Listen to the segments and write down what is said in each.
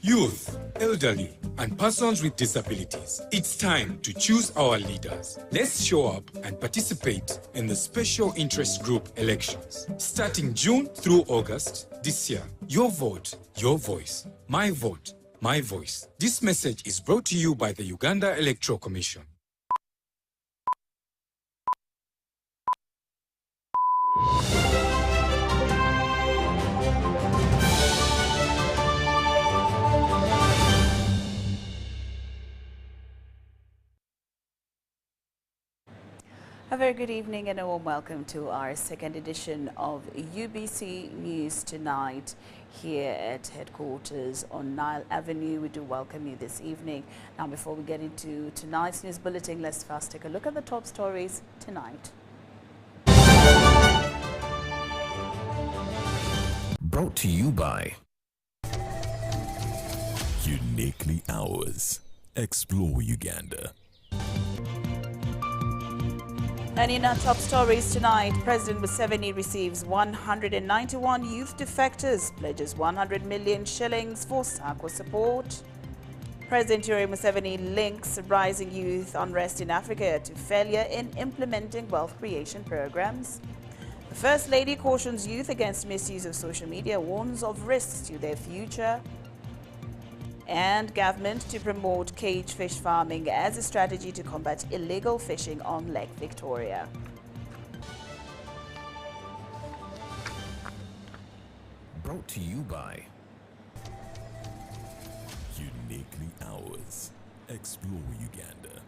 Youth, elderly, and persons with disabilities. It's time to choose our leaders. Let's show up and participate in the Special Interest Group elections. Starting June through August this year. Your vote, your voice. My vote, my voice. This message is brought to you by the Uganda Electoral Commission. A very good evening and a warm welcome to our second edition of UBC News Tonight here at headquarters on Nile Avenue. We do welcome you this evening. Now, before we get into tonight's news bulletin, let's first take a look at the top stories tonight. Brought to you by Uniquely Ours. Explore Uganda. And in our top stories tonight, President Museveni receives 191 youth defectors, pledges 100 million shillings for SACCO support. President Yoweri Museveni links rising youth unrest in Africa to failure in implementing wealth creation programs. The First Lady cautions youth against misuse of social media, warns of risks to their future. And government to promote cage fish farming as a strategy to combat illegal fishing on Lake Victoria. Brought to you by Uniquely Ours. Explore Uganda.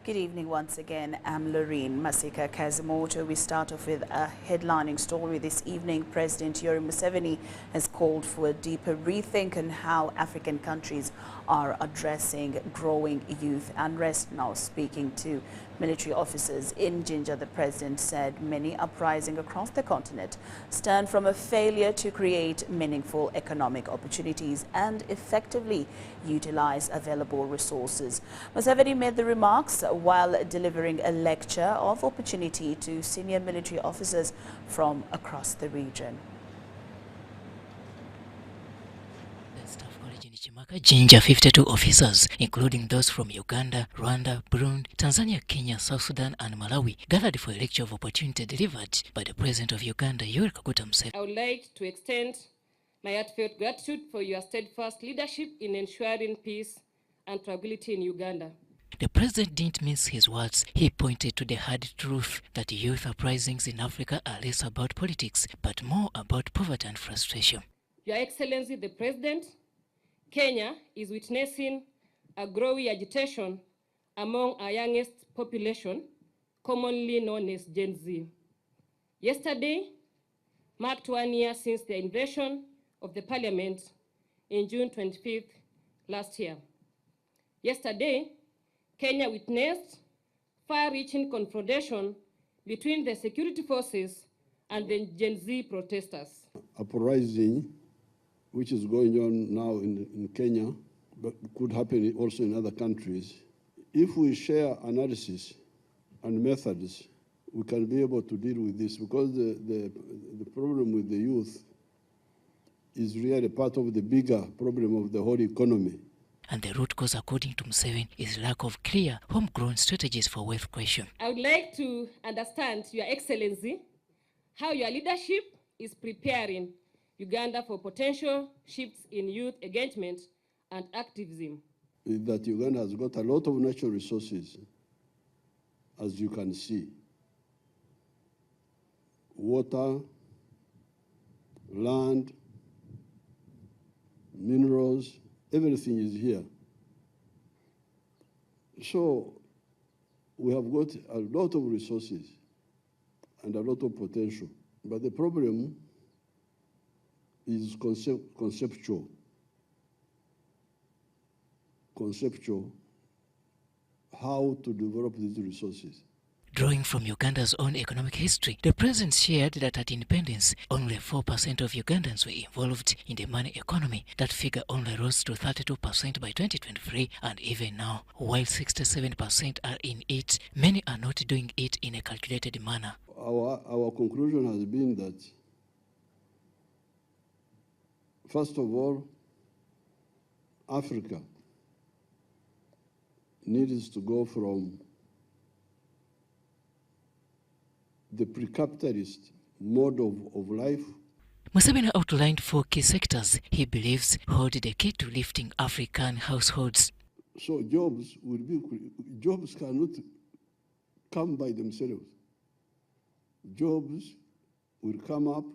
Good evening once again. I'm Lauryn Masiika Kazimoto. We start off with a headlining story this evening. President Yoweri Museveni has called for a deeper rethink on how African countries are addressing growing youth unrest. Now speaking to military officers in Jinja, the president said many uprisings across the continent stem from a failure to create meaningful economic opportunities and effectively utilize available resources. Museveni made the remarks while delivering a lecture of opportunity to senior military officers from across the region. Staff College in Chimaka, Jinja, 52 officers, including those from Uganda, Rwanda, Burundi, Tanzania, Kenya, South Sudan, and Malawi, gathered for a lecture of opportunity delivered by the President of Uganda, Yoweri Kaguta Museveni. I would like to extend my heartfelt gratitude for your steadfast leadership in ensuring peace and tranquility in Uganda. The president didn't mince his words. He pointed to the hard truth that youth uprisings in Africa are less about politics, but more about poverty and frustration. Your Excellency, the President, Kenya is witnessing a growing agitation among our youngest population, commonly known as Gen Z. Yesterday marked 1 year since the invasion of the Parliament in June 25th last year. Yesterday, Kenya witnessed far-reaching confrontation between the security forces and the Gen Z protesters. Uprising, which is going on now in Kenya, but could happen also in other countries. If we share analysis and methods, we can be able to deal with this, because the problem with the youth is really part of the bigger problem of the whole economy. And the root cause, according to Museveni, is lack of clear, homegrown strategies for wealth creation. I would like to understand, Your Excellency, how your leadership is preparing Uganda for potential shifts in youth engagement and activism. That Uganda has got a lot of natural resources, as you can see. Water, land, minerals, everything is here. So we have got a lot of resources and a lot of potential. But the problem is conceptual. Conceptual, how to develop these resources. Drawing from Uganda's own economic history, the president shared that at independence, only 4% of Ugandans were involved in the money economy. That figure only rose to 32% by 2023, and even now, while 67% are in it, many are not doing it in a calculated manner. Our conclusion has been that, first of all, Africa needs to go from the pre-capitalist mode of life. Museveni outlined 4 key sectors he believes hold the key to lifting African households. So jobs cannot come by themselves. Jobs will come up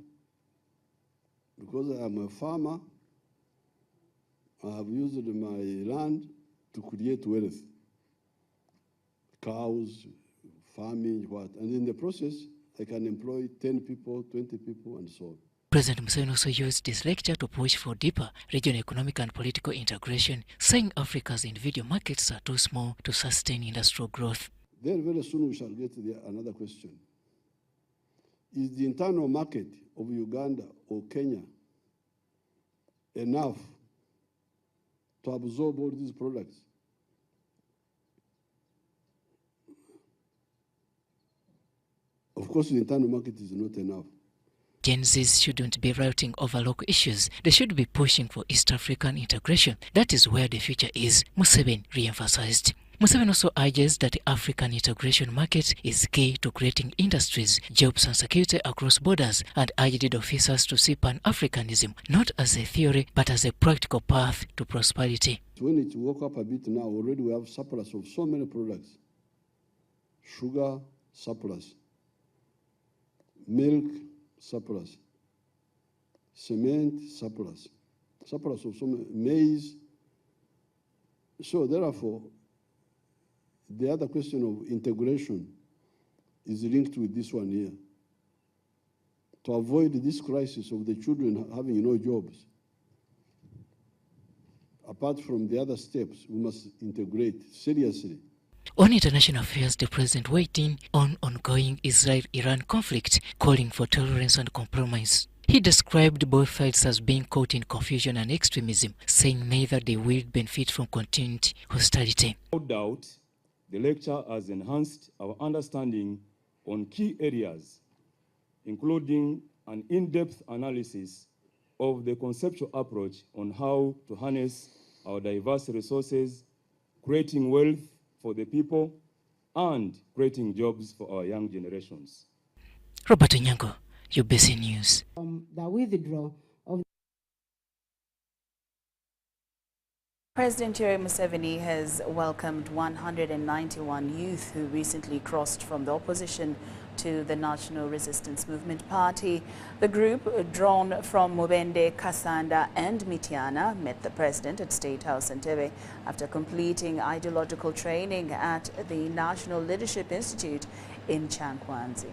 because I am a farmer. I have used my land to create wealth. Cows, farming, what. And in the process, I can employ 10 people, 20 people, and so on. President Museveni also used this lecture to push for deeper regional economic and political integration, saying Africa's individual markets are too small to sustain industrial growth. Then very soon we shall get to another question. Is the internal market of Uganda or Kenya enough to absorb all these products? Of course, the internal market is not enough. Gen Zs shouldn't be routing over local issues. They should be pushing for East African integration. That is where the future is, Museveni re-emphasized. Museveni also urges that the African integration market is key to creating industries, jobs and security across borders, and urged officers to see Pan-Africanism not as a theory but as a practical path to prosperity. We need to work up a bit now. Already we have surplus of so many products. Sugar, surplus. Milk, surplus. Cement, surplus. Surplus of some maize. So therefore, the other question of integration is linked with this one here. To avoid this crisis of the children having no jobs, apart from the other steps, we must integrate seriously. On international affairs, the president weighed in on ongoing Israel-Iran conflict, calling for tolerance and compromise. He described both sides as being caught in confusion and extremism, saying neither they will benefit from continued hostility. No doubt, the lecture has enhanced our understanding on key areas, including an in-depth analysis of the conceptual approach on how to harness our diverse resources, creating wealth for the people, and creating jobs for our young generations. Robert Onyango, UBC News. The withdrawal of President Yoweri Museveni has welcomed 191 youth who recently crossed from the opposition to the National Resistance Movement Party. The group, drawn from Mubende, Kasanda and Mityana, met the president at State House Entebbe after completing ideological training at the National Leadership Institute in Chankwanzi.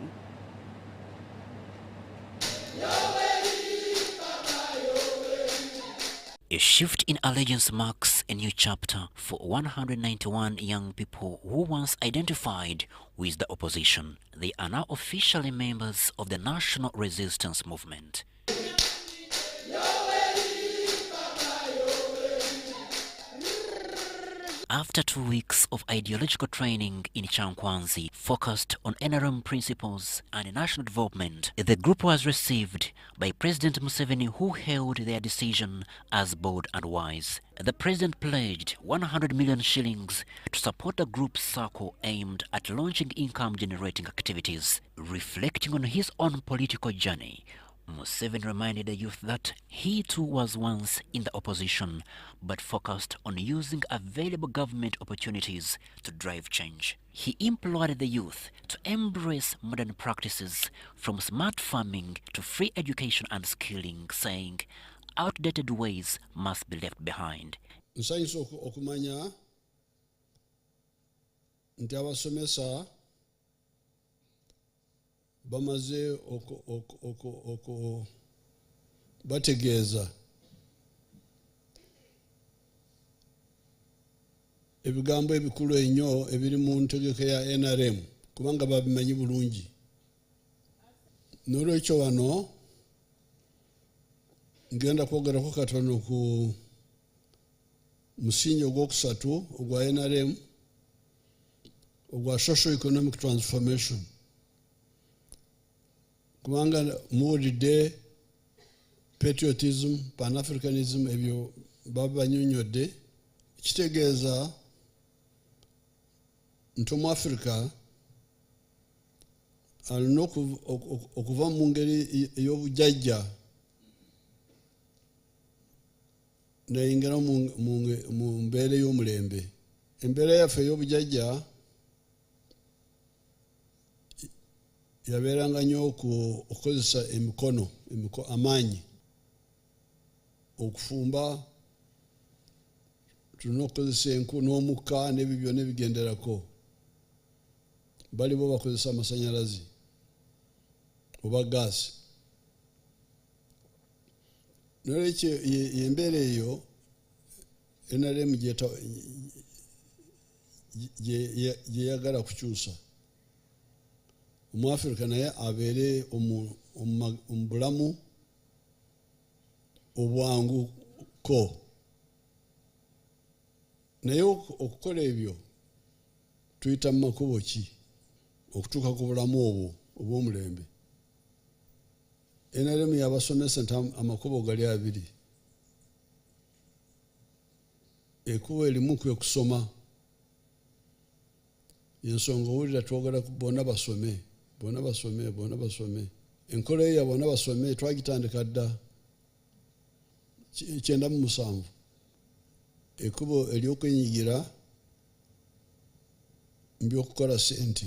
A shift in allegiance marks a new chapter for 191 young people who once identified with the opposition. They are now officially members of the National Resistance Movement. After 2 weeks of ideological training in Chankwanzi, focused on NRM principles and national development, the group was received by President Museveni, who hailed their decision as bold and wise. The president pledged 100 million shillings to support the group's SACCO aimed at launching income-generating activities. Reflecting on his own political journey, Museveni reminded the youth that he too was once in the opposition, but focused on using available government opportunities to drive change. He implored the youth to embrace modern practices, from smart farming to free education and skilling, saying outdated ways must be left behind. Nsanyisa okumanya nti abasomesa bamaze bategeeza ebigambo ebikulu ennyo ebiri mu ntegeka ya NRM kubanga babimanyi bulungi. N'olwekyo wano ngenda kwogerako katono ku musingi ogwokusatu ogwa NRM ogwa socio-economic transformation. Kubanga muwulidde patriotism, pan-Africanism ebyo baba banyonyodde, kitegeeza nti Omuafrika alina okuva mu ngeri ey'obujjajja nayingira mu mbeera y'omulembe. Embeera yaffe ey'obujjajja yabeeranga nnyo okukozesa emikono amaanyi okufumba, tulina okukozesa enku n'omukka n'ebyo byonna ebigenderako. Bali bo bakozesa amasanyalazi oba gaasi. N'olwekyo embeera eyo NRM gye yagala kukyusa. Omuafrika naye abeere omu bulamu obwanguko. Naye okukola ebyo tuyita mu makubo ki okutuuka ku bulamu obwo obw'omulembe? NRM yabasomesa nti amakubo gali abiri. Ekkubo erimu kwe kusoma. Ensonga owulira twogera bonna basome, bonna basome, bonna basome. Enkola eyo ya bonna basome twagitandika dda 97. Ekkubo ery'okwenyigira mu by'okukola ssente.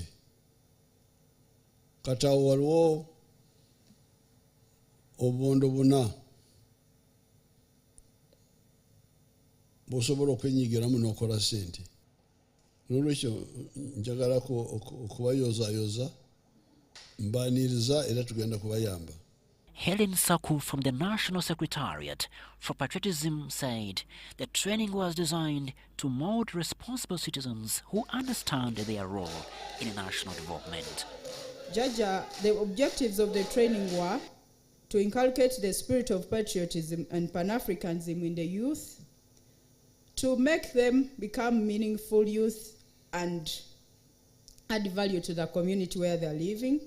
Kati awo waliwo obubondo buna bw'osobola okwenyigiramu n'okola ssente. N'olwekyo njagalako okubayozaayoza, mbaaniriza era tugenda kubayamba. Helen SACCO from the National Secretariat for Patriotism said the training was designed to mold responsible citizens who understand their role in national development. Jaja, the objectives of the training were to inculcate the spirit of patriotism and Pan-Africanism in the youth, to make them become meaningful youth and add value to the community where they're living,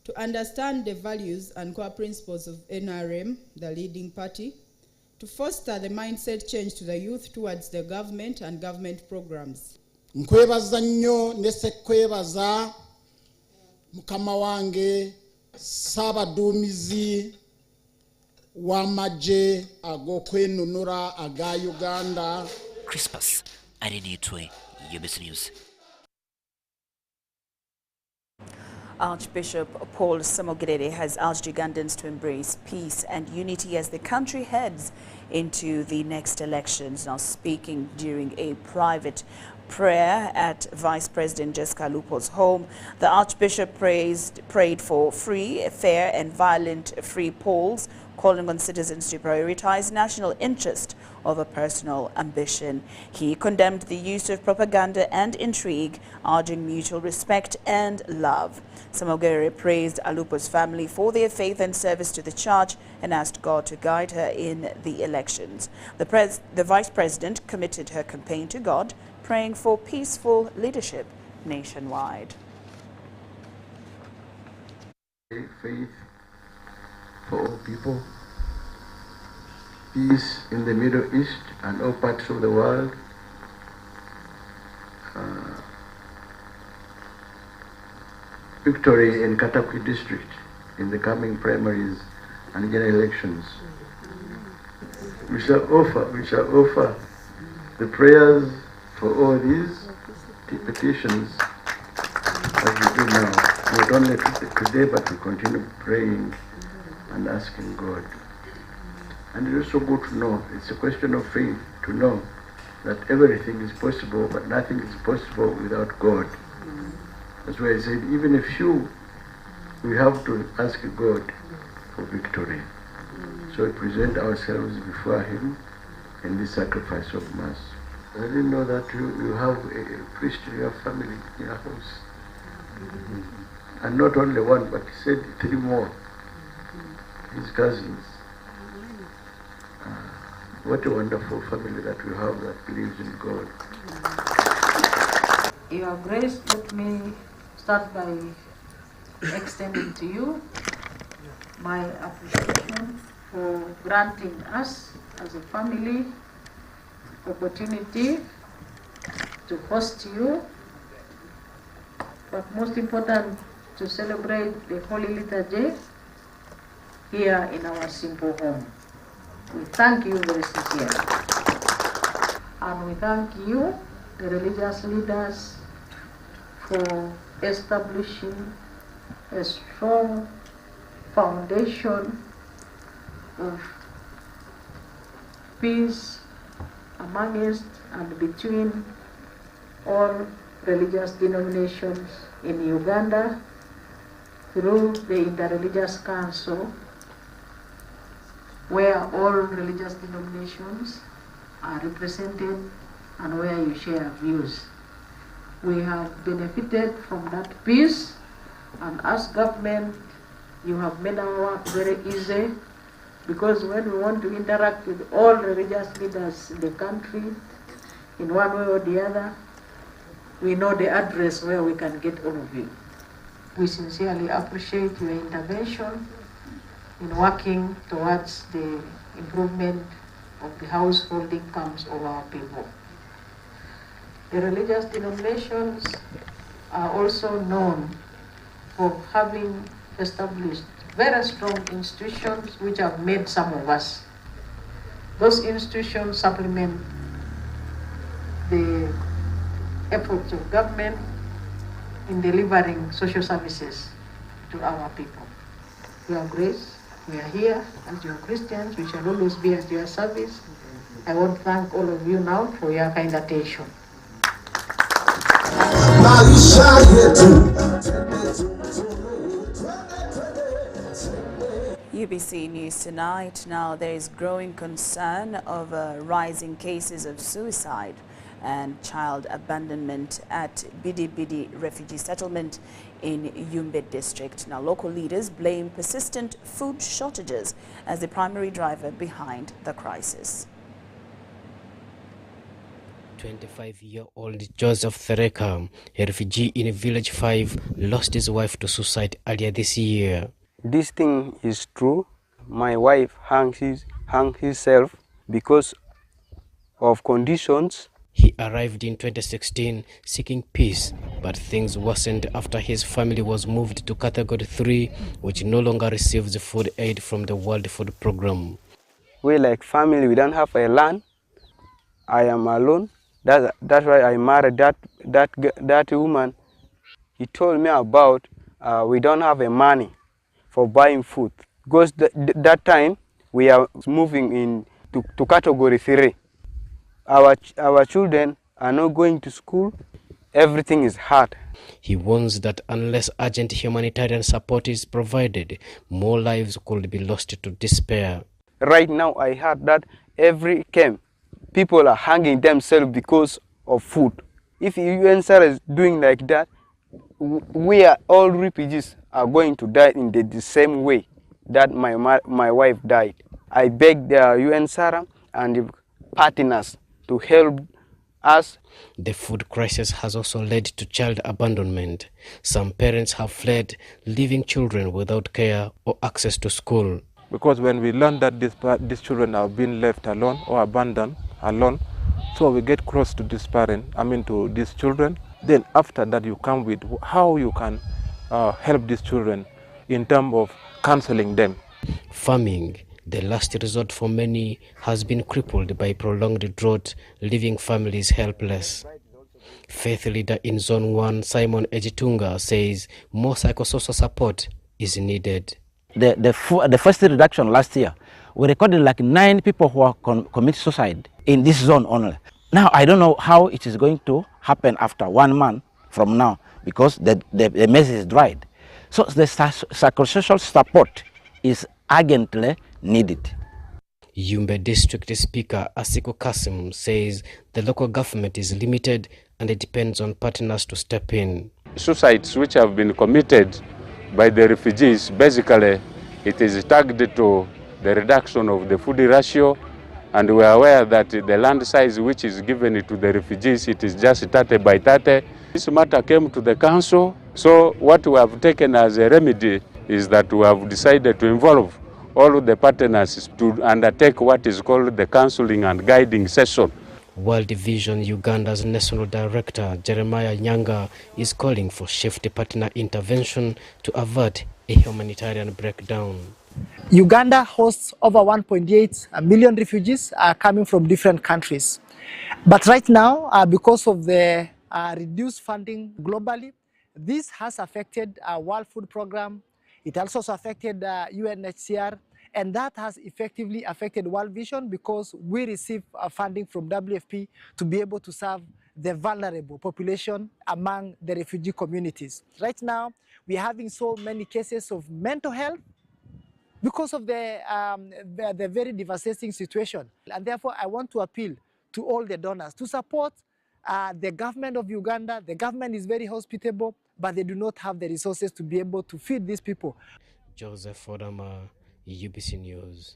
to understand the values and core principles of NRM, the leading party, to foster the mindset change to the youth towards the government and government programs. Nkwebaza nnyo ne sekwebaza mukama wange Saabaduumizi w'amagye ag'okwenunula aga Uganda. Crispus Adenitwe, UBC News. Archbishop Paul Samogirere has urged Ugandans to embrace peace and unity as the country heads into the next elections. Now speaking during a private prayer at Vice President Jessica Lupo's home, the Archbishop prayed for free, fair and violent-free polls, calling on citizens to prioritize national interest over personal ambition. He condemned the use of propaganda and intrigue, urging mutual respect and love. Samogere praised Alupo's family for their faith and service to the church and asked God to guide her in the elections. The Vice President committed her campaign to God, praying for peaceful leadership nationwide. Faith for all people, peace in the Middle East and all parts of the world, victory in Katakwi district in the coming primaries and general elections. We shall offer the prayers for all these petitions as we do now, not only today, but we continue praying and asking God. And it is so good to know, it's a question of faith, to know that everything is possible, but nothing is possible without God. That's why I said, even if we have to ask God for victory. So we present ourselves before Him in this sacrifice of Mass. I didn't know that you have a priest in your family, in your house. And not only one, but he said 3 more, his cousins. What a wonderful family that we have that believes in God. Your Grace, let me start by extending to you my appreciation for granting us as a family opportunity to host you, but most important, to celebrate the Holy Liturgy here in our simple home. We thank you very sincerely. And we thank you, the religious leaders, for establishing a strong foundation of peace amongst and between all religious denominations in Uganda through the Interreligious Council, where all religious denominations are represented and where you share views. We have benefited from that peace, and as government, you have made our work very easy, because when we want to interact with all religious leaders in the country, in one way or the other, we know the address where we can get all of you. We sincerely appreciate your intervention in working towards the improvement of the household incomes of our people. The religious denominations are also known for having established very strong institutions which have made some of us. Those institutions supplement the efforts of government in delivering social services to our people. Your Grace, we are here as your Christians. We shall always be at your service. I want to thank all of you now for your kind attention. UBC News Tonight. Now, there is growing concern of rising cases of suicide and child abandonment at Butebo refugee settlement in Yumbe district. Now, local leaders blame persistent food shortages as the primary driver behind the crisis. 25-year-old Joseph Thereka, a refugee in Village 5, lost his wife to suicide earlier this year. This thing is true. My wife hung herself because of conditions. He arrived in 2016 seeking peace, but things worsened after his family was moved to Category 3, which no longer receives food aid from the World Food Programme. We like family, we don't have a land. I am alone. That's why I married that woman. He told me about we don't have a money for buying food, because that time we are moving in to Category 3. Our children are not going to school. Everything is hard. He warns that unless urgent humanitarian support is provided, more lives could be lost to despair. Right now, I heard that every camp, people are hanging themselves because of food. If UNHCR is doing like that, we are all refugees are going to die in the same way that my wife died. I beg the UNHCR and the partners to help us. The food crisis has also led to child abandonment. Some parents have fled, leaving children without care or access to school. Because when we learn that these children have been left alone or abandoned alone, so we get close to this to these children. Then after that you come with how you can help these children in terms of counseling them. Farming, the last resort for many, has been crippled by prolonged drought, leaving families helpless. Faith leader in Zone 1, Simon Ejitunga, says more psychosocial support is needed. The first reduction last year, we recorded like 9 people who commit suicide in this zone only. Now I don't know how it is going to happen after 1 month from now, because the mess is dried. So the psychosocial support is urgently needed. Yumbe District Speaker Asiko Kasim says the local government is limited and it depends on partners to step in. suicides which have been committed by the refugees, basically it is tagged to the reduction of the food ratio, and we are aware that the land size which is given to the refugees, it is just 30 by 30. This matter came to the council, so what we have taken as a remedy is that we have decided to involve all of the partners to undertake what is called the counseling and guiding session. World Vision Uganda's National Director Jeremiah Nyanga is calling for shift partner intervention to avert a humanitarian breakdown. Uganda hosts over 1.8 million refugees coming from different countries. But right now, because of the reduced funding globally, this has affected our World Food Programme. It also affected UNHCR, and that has effectively affected World Vision because we receive funding from WFP to be able to serve the vulnerable population among the refugee communities. Right now, we're having so many cases of mental health because of the very devastating situation. And therefore, I want to appeal to all the donors to support the government of Uganda. The government is very hospitable, but they do not have the resources to be able to feed these people. Joseph Fodama, UBC News.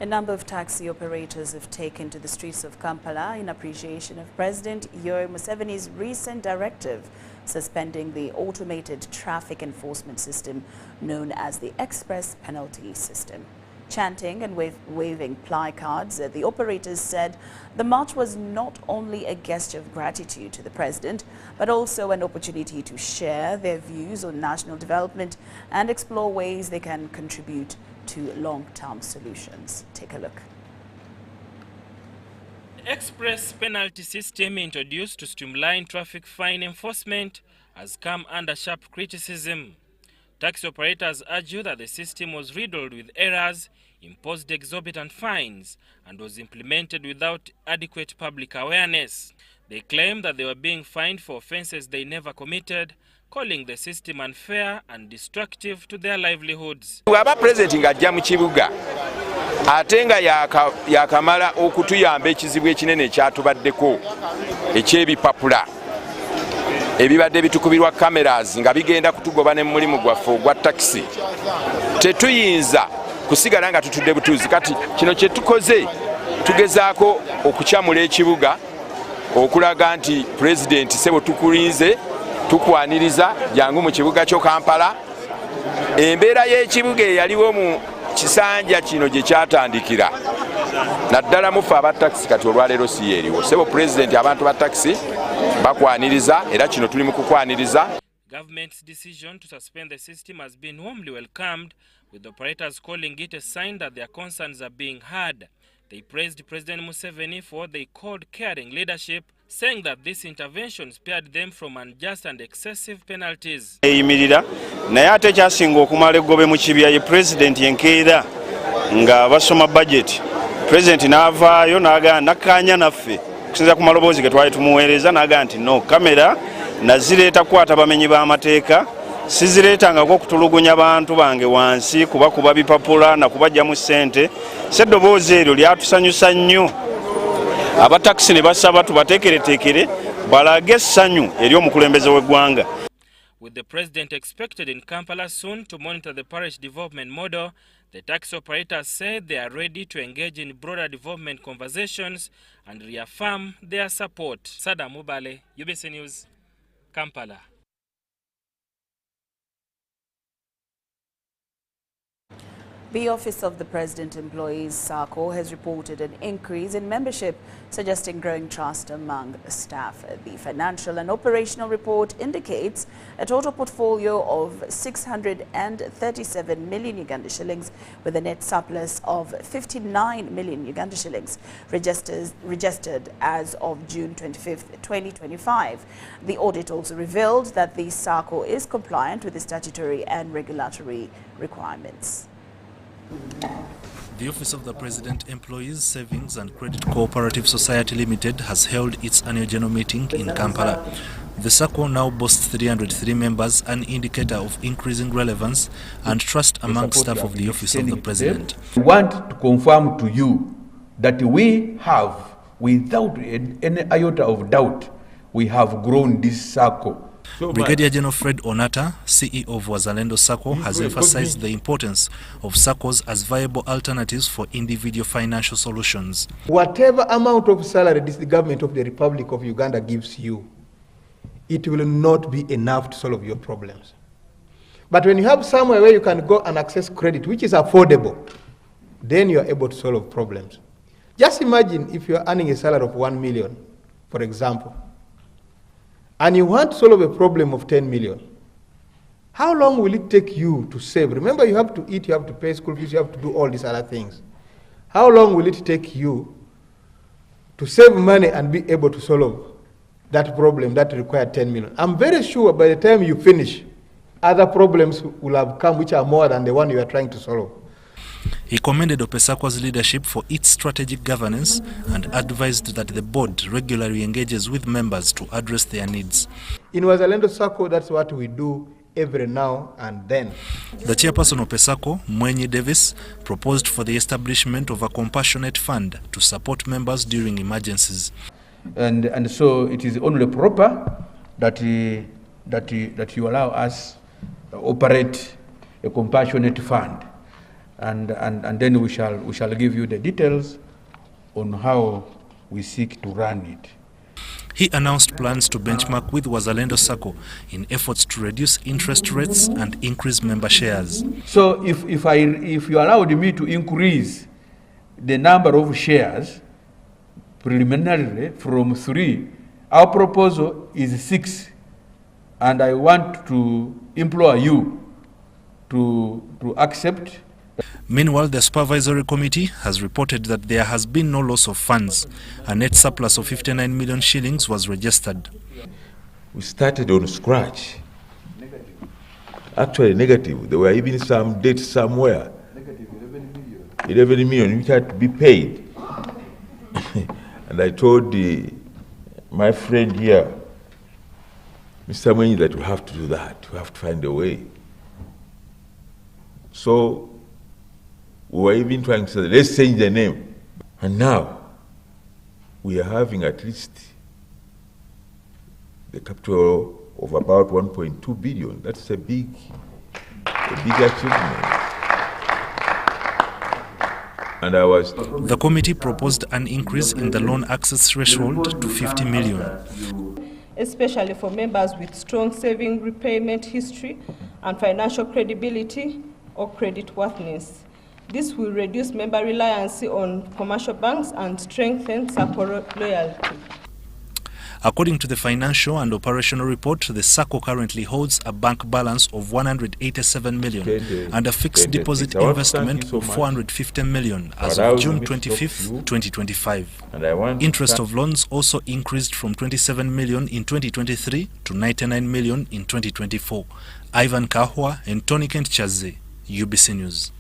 A number of taxi operators have taken to the streets of Kampala in appreciation of President Yoweri Museveni's recent directive suspending the automated traffic enforcement system known as the Express Penalty System. Chanting and waving placards, the operators said the march was not only a gesture of gratitude to the president, but also an opportunity to share their views on national development and explore ways they can contribute to long-term solutions. Take a look. The Express Penalty System introduced to streamline traffic fine enforcement has come under sharp criticism. Taxi operators argue that the system was riddled with errors, imposed exorbitant fines, and was implemented without adequate public awareness. They claim that they were being fined for offenses they never committed, calling the system unfair and destructive to their livelihoods. Waba president ngajja mu kibuga atenga yakamala okutuyamba ekizibu ekinene kyatubaddeko ekyebipapula ebibadde bitukubirwa cameras nga bigenda kutugoba ne mulimu gwaffe ogwa taxi. Tetuyinza kusigala nga tutudde butuuzi. Kati kino kye tukoze tugezaako okukyamula ekibuga okulaga nti president sebo tukulinze tukwaniriza jangu mu kibuga kyo Kampala. Embeera y'ekibuga eyaliwo mu kisanja kino gye kyatandikira naddala mufa aba taxi kati olwaleero si eriwo. Sebo president abantu ba taxi bakwaniriza era kino tuli mu kukwaniriza. Government's decision to suspend the system has been warmly welcomed, with operators calling it a sign that their concerns are being heard. They praised President Museveni for what they called caring leadership, saying that this intervention spared them from unjust and excessive penalties. Eyimirira naye ate kyasinga okumala eggobe mu kibya ye president yenkeera nga basoma budget. President n'avaayo n'akkaanya naffe okusinziira ku maloboozi ge twali tumuweereza n'agamba nti no kamera nazireeta kukwata bamenyi b'amateeka sizireetangako okutulugunya bantu bange wansi kuba bipapula na kubajja mu ssente. Seddoboozi eryo lyatusanyusa nnyo. Abatakisi ne basaba tubateekereteekere balage essanyu eri omukulembeze w'eggwanga. With the president expected in Kampala soon to monitor the parish development model, the taxi operators said they are ready to engage in broader development conversations and reaffirm their support. Sada Mubale, UBC News, Kampala. The Office of the President Employees SACCO has reported an increase in membership, suggesting growing trust among staff. The financial and operational report indicates a total portfolio of 637 million Uganda shillings with a net surplus of 59 million Uganda shillings registered as of June 25th, 2025. The audit also revealed that the SACCO is compliant with the statutory and regulatory requirements. The Office of the President Employees Savings and Credit Cooperative Society Limited has held its annual general meeting in Kampala. The SACCO now boasts 303 members, an indicator of increasing relevance and trust among staff of the Office of the President. We want to confirm to you that we have, without any iota of doubt, we have grown this SACCO. Brigadier General Fred Onata, CEO of Wazalendo SACCO, has emphasized the importance of SACCOs as viable alternatives for individual financial solutions. Whatever amount of salary the government of the Republic of Uganda gives you, it will not be enough to solve your problems. But when you have somewhere where you can go and access credit, which is affordable, then you are able to solve problems. Just imagine if you are earning a salary of 1 million, for example, and you want to solve a problem of 10 million. How long will it take you to save? Remember, you have to eat, you have to pay school fees, you have to do all these other things. How long will it take you to save money and be able to solve that problem that required 10 million? I'm very sure by the time you finish, other problems will have come which are more than the one you are trying to solve. He commended OPESACCO's leadership for its strategic governance and advised that the board regularly engages with members to address their needs. In Wazalendo SACCO, that's what we do every now and then. The chairperson of OPESACCO, Mwenyi Davis, proposed for the establishment of a compassionate fund to support members during emergencies. And so it is only proper that you allow us to operate a compassionate fund. And then we shall give you the details on how we seek to run it. He announced plans to benchmark with Wazalendo SACCO in efforts to reduce interest rates and increase member shares. So if you allowed me to increase the number of shares preliminarily from 3, our proposal is 6, and I want to implore you to accept. Meanwhile, the supervisory committee has reported that there has been no loss of funds. A net surplus of 59 million shillings was registered. We started on scratch. Actually negative. There were even some debts somewhere. 11 million which had to be paid. And I told my friend here, Mr. Mwenyi, that we have to do that. We have to find a way. So we were even trying to say, let's change the name. And now, we are having at least the capital of about 1.2 billion. That's a big achievement. And the committee proposed an increase in the loan access threshold to 50 million. Especially for members with strong saving repayment history and financial credibility or creditworthiness. This will reduce member reliance on commercial banks and strengthen SACCO loyalty. According to the financial and operational report, the SACCO currently holds a bank balance of 187 million and a fixed deposit investment of 450 million as of June 25, 2025. Interest of loans also increased from 27 million in 2023 to 99 million in 2024. Ivan Kahwa and Tony Kent Chaze, UBC News.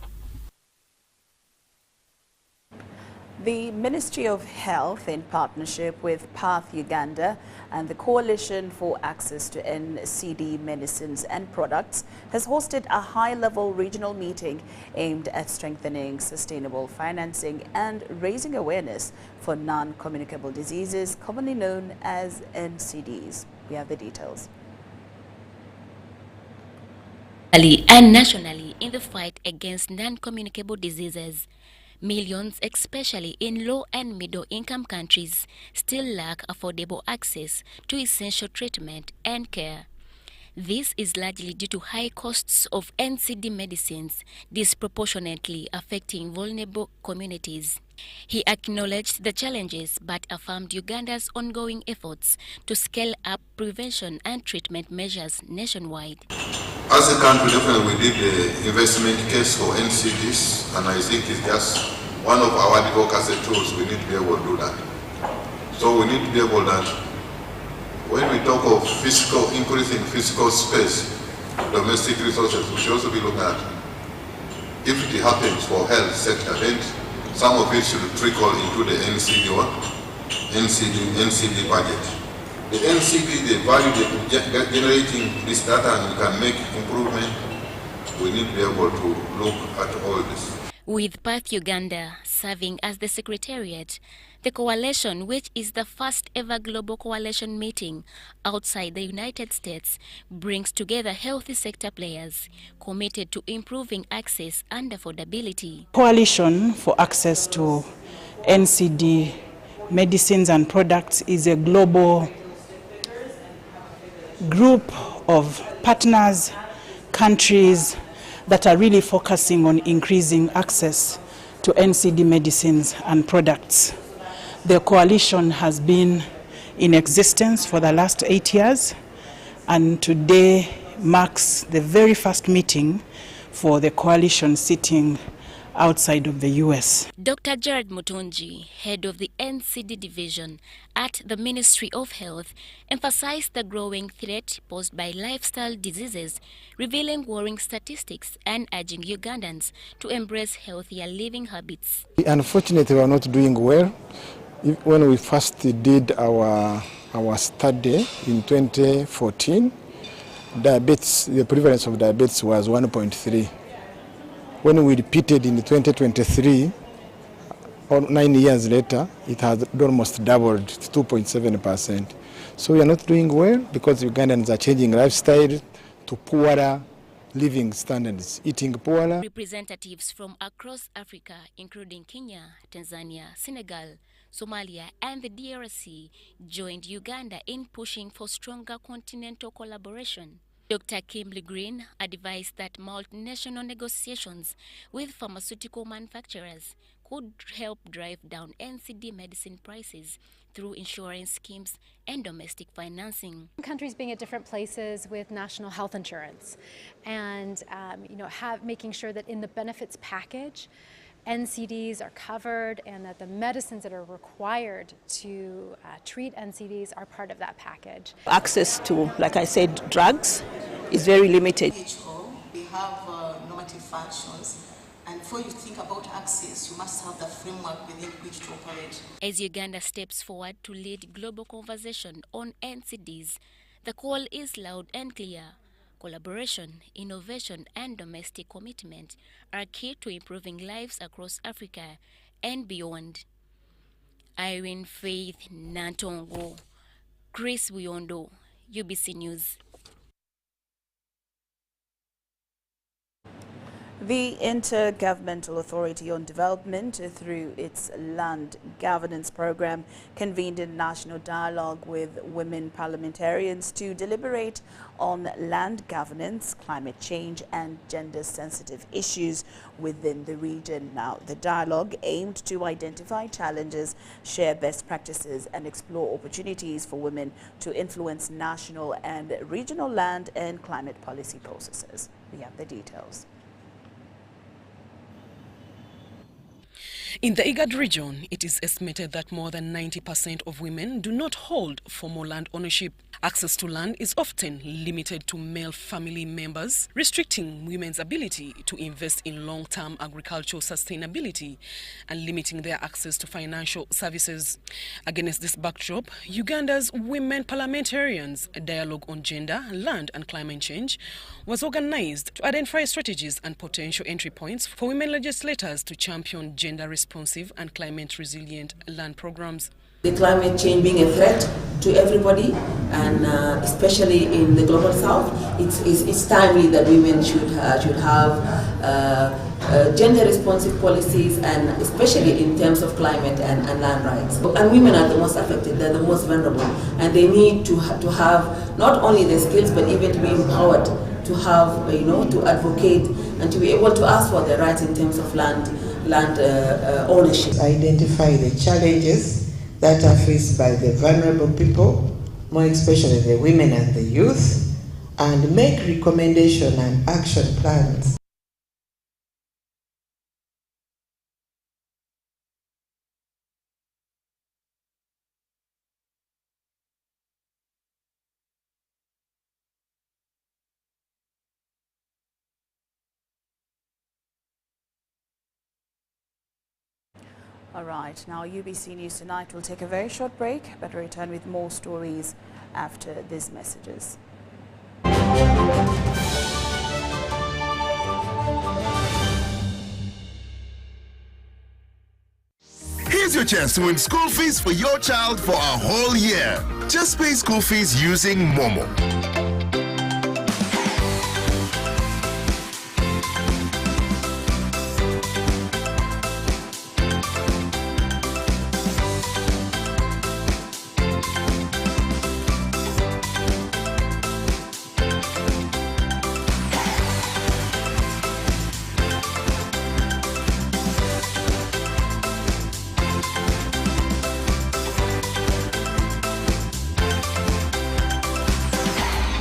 The Ministry of Health, in partnership with Path Uganda and the Coalition for Access to NCD Medicines and Products, has hosted a high-level regional meeting aimed at strengthening sustainable financing and raising awareness for non-communicable diseases, commonly known as NCDs. We have the details. And nationally, in the fight against non-communicable diseases, millions, especially in low and middle-income countries, still lack affordable access to essential treatment and care. This is largely due to high costs of NCD medicines, disproportionately affecting vulnerable communities. He acknowledged the challenges but affirmed Uganda's ongoing efforts to scale up prevention and treatment measures nationwide. As a country, definitely we did the investment case for NCDs, and I think it's just one of our advocacy tools. We need to be able to do that. So we need to be able that when we talk of increasing physical space, domestic resources, we should also be looking at if it happens for health sector, then some of it should trickle into the NCD budget. The NCD, the value they're generating this data, and we can make improvement. We need to be able to look at all this. With Perth, Uganda serving as the secretariat, the coalition, which is the first ever global coalition meeting outside the United States, brings together healthy sector players committed to improving access and affordability. Coalition for Access to NCD Medicines and Products is a global group of partners, countries that are really focusing on increasing access to NCD medicines and products. The coalition has been in existence for the last 8 years, and today marks the very first meeting for the coalition sitting outside of the US. Dr. Jared Mutunji, head of the NCD division at the Ministry of Health, emphasized the growing threat posed by lifestyle diseases, revealing worrying statistics and urging Ugandans to embrace healthier living habits. Unfortunately, we are not doing well. When we first did our study in 2014, diabetes, the prevalence of diabetes was 1.3. When we repeated in 2023, or 9 years later, it has almost doubled to 2.7%. So we are not doing well because Ugandans are changing lifestyle to poorer living standards, eating poorer. Representatives from across Africa, including Kenya, Tanzania, Senegal, Somalia, and the DRC, joined Uganda in pushing for stronger continental collaboration. Dr. Kimberly Green advised that multinational negotiations with pharmaceutical manufacturers could help drive down NCD medicine prices through insurance schemes and domestic financing. Countries being at different places with national health insurance, and making sure that in the benefits package, NCDs are covered and that the medicines that are required to treat NCDs are part of that package. Access to, like I said, drugs is very limited. They have normative functions, and before you think about access, you must have the framework within which to operate. As Uganda steps forward to lead global conversation on NCDs, the call is loud and clear. Collaboration, innovation, and domestic commitment are key to improving lives across Africa and beyond. Irene Faith Nantongo, Chris Buyondo, UBC News. The Intergovernmental Authority on Development, through its Land Governance Program, convened a national dialogue with women parliamentarians to deliberate on land governance, climate change, and gender-sensitive issues within the region. Now, the dialogue aimed to identify challenges, share best practices, and explore opportunities for women to influence national and regional land and climate policy processes. We have the details. In the IGAD region, it is estimated that more than 90% of women do not hold formal land ownership. Access to land is often limited to male family members, restricting women's ability to invest in long-term agricultural sustainability and limiting their access to financial services. Against this backdrop, Uganda's Women Parliamentarians, a dialogue on gender, land and climate change, was organized to identify strategies and potential entry points for women legislators to champion gender-responsive and climate-resilient land programs. The climate change being a threat to everybody, and especially in the global south, it's timely that women should have gender-responsive policies, and especially in terms of climate and land rights. And women are the most affected; they're the most vulnerable, and they need to have not only the skills but even to be empowered to have, to advocate and to be able to ask for their rights in terms of land ownership. Identify the challenges that are faced by the vulnerable people, more especially the women and the youth, and make recommendation and action plans. All right, now UBC News Tonight will take a very short break, but return with more stories after these messages. Here's your chance to win school fees for your child for a whole year. Just pay school fees using Momo.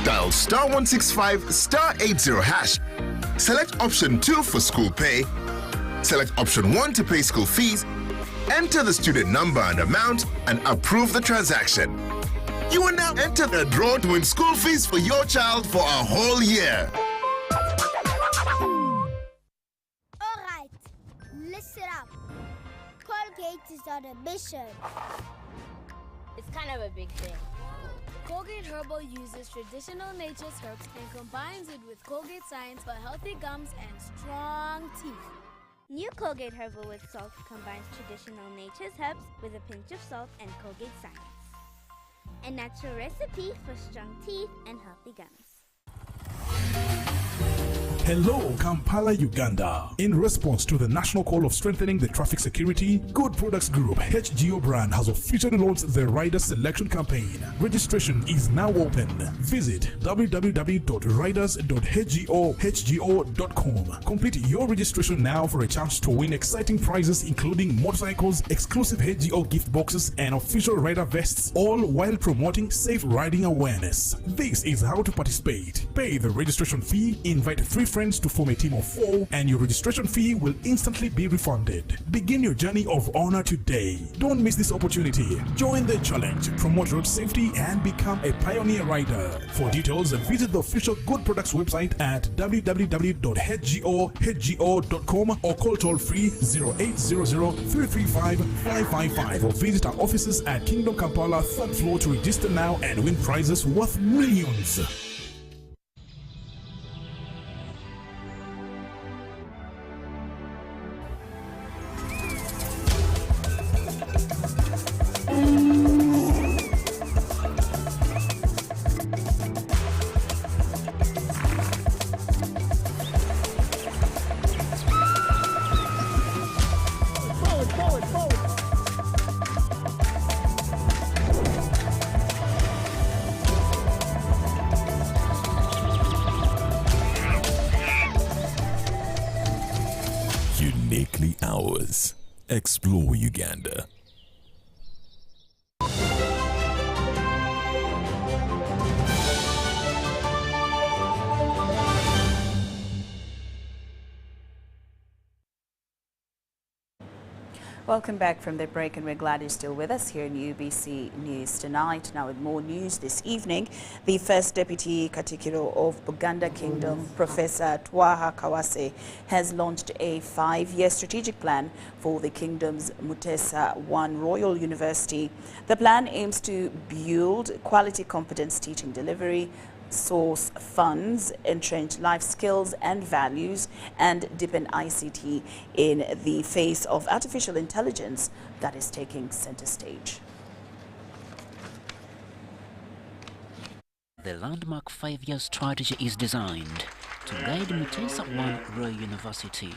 Dial *165 *80 hash. Select option 2 for school pay. Select option 1 to pay school fees. Enter the student number and amount and approve the transaction. You will now enter the draw to win school fees for your child for a whole year. Alright, listen up. Colgate is on a mission. It's kind of a big thing. Colgate Herbal uses traditional nature's herbs and combines it with Colgate Science for healthy gums and strong teeth. New Colgate Herbal with Salt combines traditional nature's herbs with a pinch of salt and Colgate Science. A natural recipe for strong teeth and healthy gums. Hello, Kampala, Uganda. In response to the national call of strengthening the traffic security, Good Products Group HGO brand has officially launched the Rider Selection Campaign. Registration is now open. Visit www.riders.hgo.com. Complete your registration now for a chance to win exciting prizes including motorcycles, exclusive HGO gift boxes, and official rider vests, all while promoting safe riding awareness. This is how to participate. Pay the registration fee, invite 3 friends to form a team of 4, and your registration fee will instantly be refunded. Begin your journey of honor today. Don't miss this opportunity. Join the challenge, promote road safety, and become a pioneer rider. For details, visit the official Good Products website at www.hgo.com or call toll-free 0800-335-555 or visit our offices at Kingdom Kampala 3rd floor to register now and win prizes worth millions. Uniquely ours. Explore Uganda. Welcome back from the break, and we're glad you're still with us here in UBC News Tonight. Now with more news this evening, the First Deputy Katikiro of Buganda Kingdom, Professor Twaha Kawase, has launched a 5-year strategic plan for the Kingdom's Mutesa I Royal University. The plan aims to build quality competence teaching delivery, source funds, entrench life skills and values, and deepen ICT in the face of artificial intelligence that is taking center stage. The landmark 5-year strategy is designed to guide Mutesa I Royal University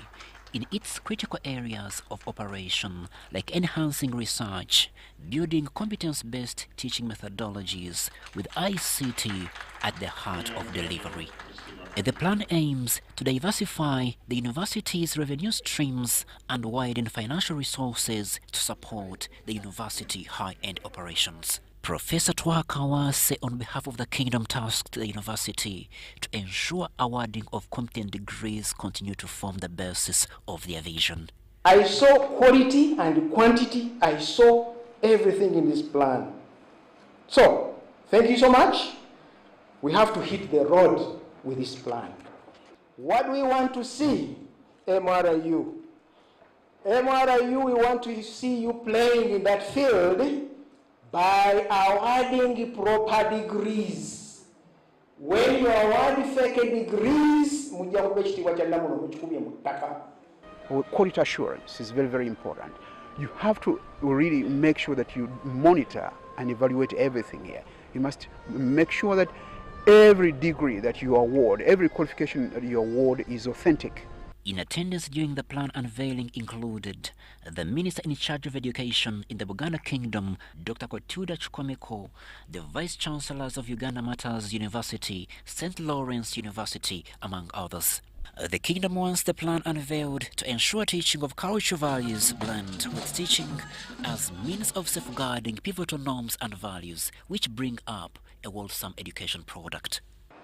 in its critical areas of operation, like enhancing research, building competence-based teaching methodologies with ICT at the heart of delivery. The plan aims to diversify the university's revenue streams and widen financial resources to support the university high-end operations. Professor Twaha Kawase, on behalf of the Kingdom, tasked the university to ensure awarding of competent degrees continue to form the basis of their vision. I saw quality and quantity. I saw everything in this plan. So, thank you so much. We have to hit the road with this plan. What do we want to see, MRIU? MRIU, we want to see you playing in that field by awarding proper degrees. When you award fake degrees, quality assurance is very, very important. you have to really make sure that you monitor and evaluate everything here. You must make sure that every degree that you award, every qualification that you award is authentic. In attendance during the plan unveiling included the Minister in charge of Education in the Buganda Kingdom, Dr. Kotuda Chukwameko, the Vice Chancellors of Uganda Matters University, St. Lawrence University, among others. The Kingdom wants the plan unveiled to ensure teaching of cultural values blend with teaching as means of safeguarding pivotal norms and values which bring up a wholesome education product.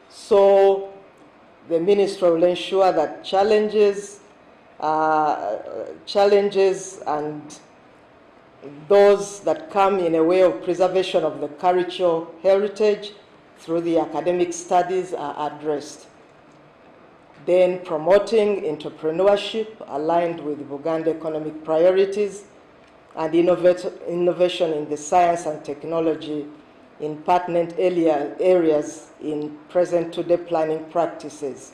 So the ministry will ensure that challenges and those that come in a way of preservation of the cultural heritage through the academic studies are addressed. Then promoting entrepreneurship aligned with Buganda economic priorities and innovation in the science and technology in pertinent areas in present-today planning practices.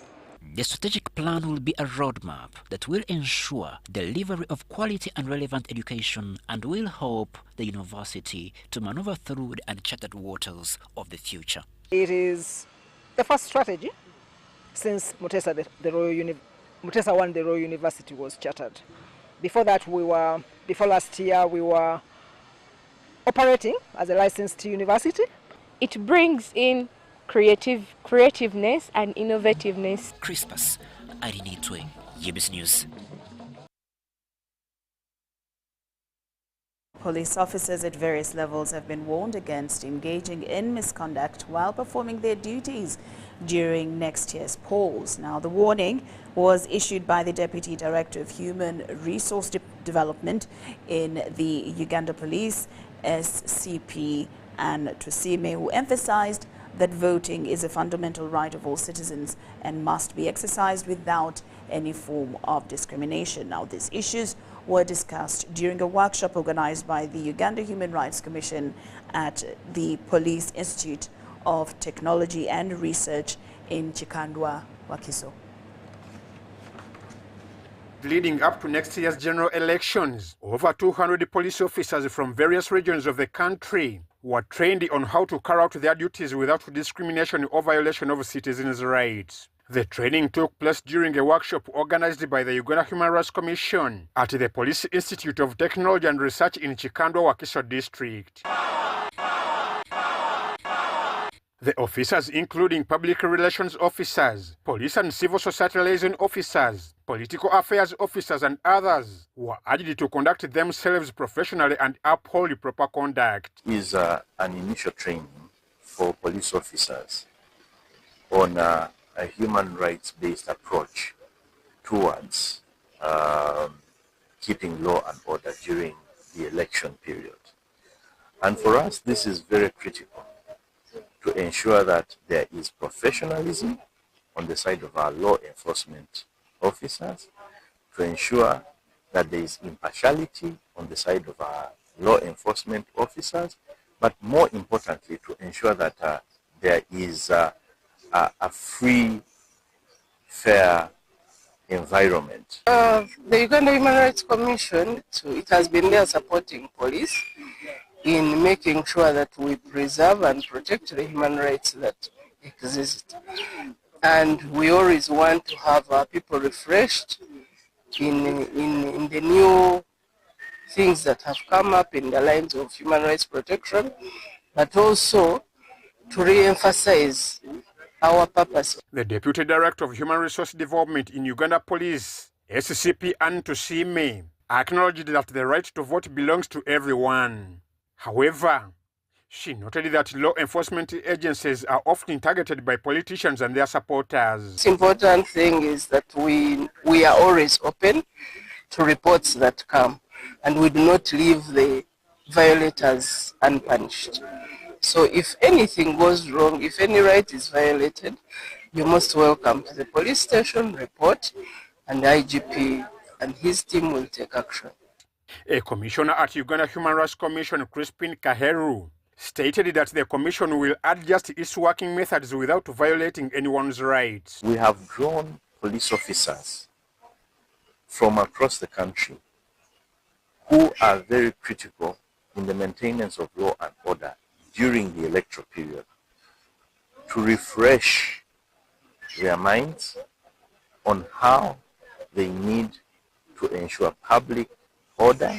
The strategic plan will be a roadmap that will ensure delivery of quality and relevant education and will help the university to maneuver through the uncharted waters of the future. It is the first strategy since Mutesa 1, the Royal University was chartered. Before that, before last year, we were operating as a licensed university. It brings in creativeness and innovativeness. Crispus Arinitwe, UBS News. Police officers at various levels have been warned against engaging in misconduct while performing their duties during next year's polls. Now, the warning was issued by the Deputy Director of Human Resource Development in the Uganda Police, SCP and Tusime, who emphasized that voting is a fundamental right of all citizens and must be exercised without any form of discrimination. Now, these issues were discussed during a workshop organized by the Uganda Human Rights Commission at the Police Institute of Technology and Research in Chikandwa, Wakiso. Leading up to next year's general elections, over 200 police officers from various regions of the country were trained on how to carry out their duties without discrimination or violation of citizens' rights. The training took place during a workshop organized by the Uganda Human Rights Commission at the Police Institute of Technology and Research in Chikandwa, Wakiso District. The officers, including public relations officers, police and civil society liaison officers, political affairs officers, and others, were urged to conduct themselves professionally and uphold proper conduct. Is an initial training for police officers on a human rights-based approach towards keeping law and order during the election period. And for us, this is very critical to ensure that there is professionalism on the side of our law enforcement officers, to ensure that there is impartiality on the side of our law enforcement officers, but more importantly, to ensure that there is a free, fair environment. The Uganda Human Rights Commission, so it has been there supporting police in making sure that we preserve and protect the human rights that exist. And we always want to have our people refreshed in the new things that have come up in the lines of human rights protection, but also to re-emphasize our purpose. The Deputy Director of Human Resource Development in Uganda Police, SCP Tusime, acknowledged that the right to vote belongs to everyone. However, she noted that law enforcement agencies are often targeted by politicians and their supporters. The important thing is that we are always open to reports that come, and we do not leave the violators unpunished. So if anything goes wrong, if any right is violated, you're most welcome to the police station, report, and the IGP and his team will take action. A commissioner at Uganda Human Rights Commission, Crispin Kaheru, stated that the commission will adjust its working methods without violating anyone's rights. We have drawn police officers from across the country who are very critical in the maintenance of law and order during the electoral period, to refresh their minds on how they need to ensure public order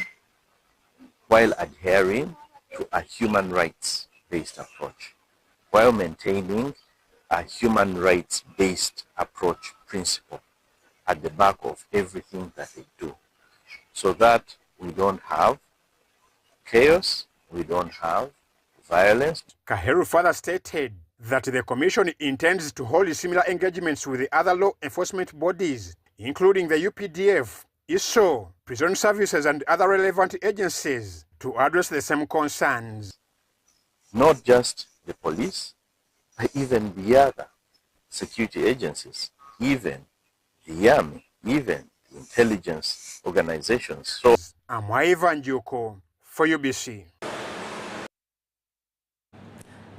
while adhering to a human rights-based approach, while maintaining a human rights-based approach principle at the back of everything that they do, so that we don't have chaos, we don't have violence. Kaheru further stated that the Commission intends to hold similar engagements with the other law enforcement bodies, including the UPDF, ISO, prison services and other relevant agencies to address the same concerns. Not just the police, but even the other security agencies, even the army, even the intelligence organizations. So, I'm Ivan Juko for UBC.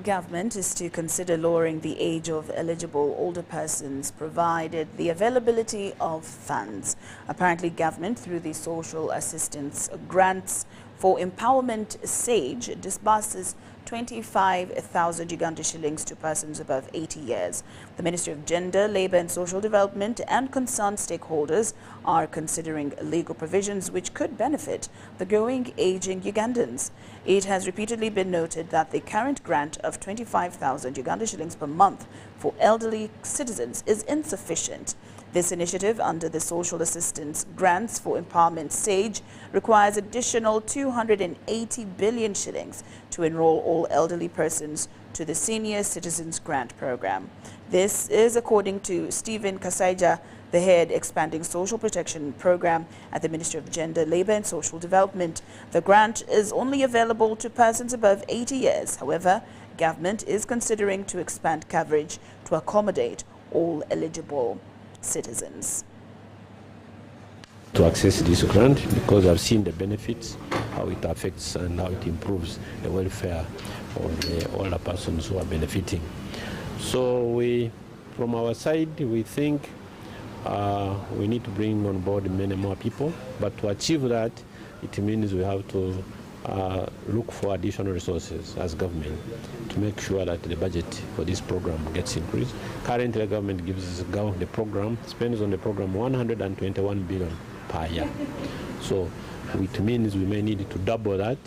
Government is to consider lowering the age of eligible older persons provided the availability of funds. Apparently, government, through the social assistance grants for empowerment SAGE, disburses 25,000 Uganda shillings to persons above 80 years. The Ministry of Gender, Labour and Social Development and concerned stakeholders are considering legal provisions which could benefit the growing aging Ugandans. It has repeatedly been noted that the current grant of 25,000 Uganda shillings per month for elderly citizens is insufficient. This initiative under the Social Assistance Grants for Empowerment SAGE requires additional 280 billion shillings to enroll all elderly persons to the Senior Citizens Grant Program. This is according to Stephen Kasaija, the head expanding social protection program at the Ministry of Gender, Labour and Social Development. The grant is only available to persons above 80 years. However, government is considering to expand coverage to accommodate all eligible citizens. To access this grant, because I've seen the benefits, how it affects and how it improves the welfare of the older persons who are benefiting. So we, from our side, we think we need to bring on board many more people, but to achieve that, it means we have to look for additional resources as government to make sure that the budget for this program gets increased. Currently, the government gives the program, spends on the program 121 billion per year. So it means we may need to double that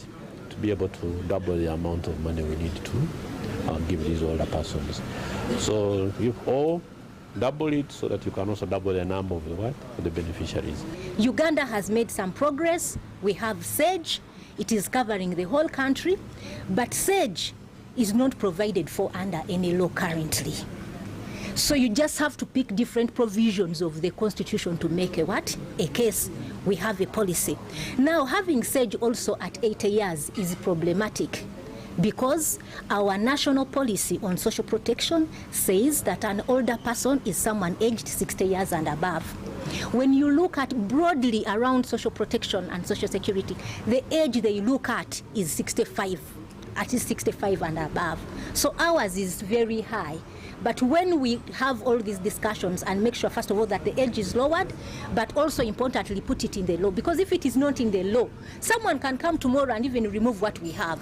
to be able to double the amount of money we need to give these older persons. So you all double it so that you can also double the number of the beneficiaries. Uganda has made some progress. We have SAGE. It is covering the whole country, but SAGE is not provided for under any law currently. So you just have to pick different provisions of the Constitution to make a case. We have a policy. Now, having SAGE also at 80 years is problematic because our national policy on social protection says that an older person is someone aged 60 years and above. When you look at broadly around social protection and social security, the age they look at is 65, at least 65 and above. So ours is very high. But when we have all these discussions and make sure, first of all, that the age is lowered, but also importantly put it in the law, because if it is not in the law, someone can come tomorrow and even remove what we have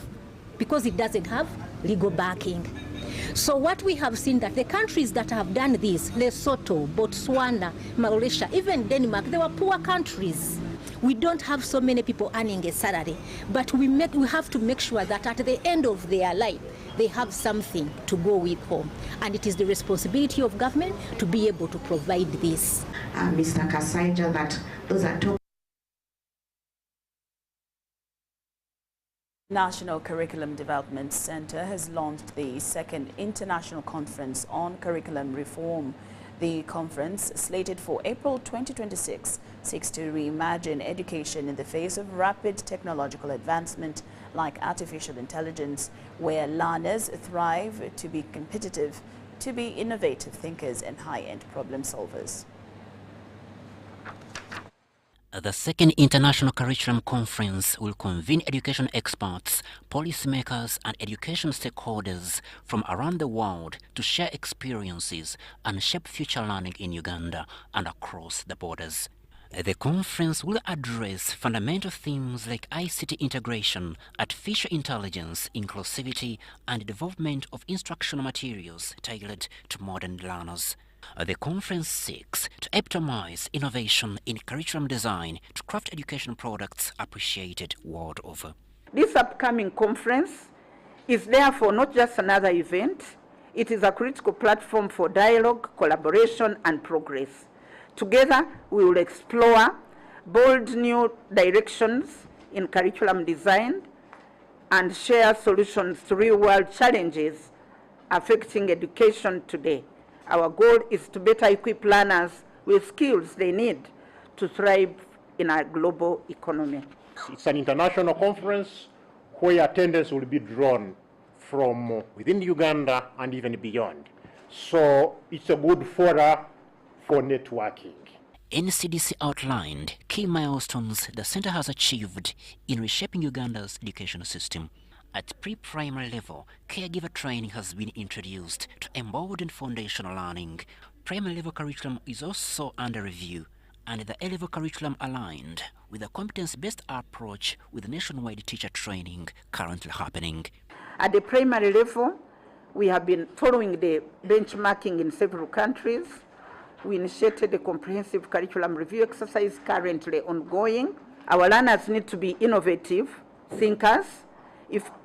because it doesn't have legal backing. So what we have seen that the countries that have done this, Lesotho, Botswana, Malaysia, even Denmark, they were poor countries. We don't have so many people earning a salary, but we have to make sure that at the end of their life, they have something to go with home. And it is the responsibility of government to be able to provide this. Mr. Kasaija, that those are top. National Curriculum Development Center has launched the second international conference on curriculum reform. The conference, slated for April 2026, seeks to reimagine education in the face of rapid technological advancement like artificial intelligence, where learners thrive to be competitive, to be innovative thinkers and high-end problem solvers. The second International Curriculum Conference will convene education experts, policymakers and education stakeholders from around the world to share experiences and shape future learning in Uganda and across the borders. The conference will address fundamental themes like ICT integration, artificial intelligence, inclusivity, and development of instructional materials tailored to modern learners. The conference seeks to epitomize innovation in curriculum design to craft education products appreciated world over. This upcoming conference is therefore not just another event, it is a critical platform for dialogue, collaboration, and progress. Together, we will explore bold new directions in curriculum design and share solutions to real-world challenges affecting education today. Our goal is to better equip learners with skills they need to thrive in a global economy. It's an international conference where attendance will be drawn from within Uganda and even beyond. So it's a good fora for networking. NCDC outlined key milestones the center has achieved in reshaping Uganda's education system. At pre-primary level, caregiver training has been introduced to embolden foundational learning. Primary level curriculum is also under review, and the A-level curriculum aligned with a competence-based approach with nationwide teacher training currently happening. At the primary level, we have been following the benchmarking in several countries. We initiated a comprehensive curriculum review exercise currently ongoing. Our learners need to be innovative thinkers,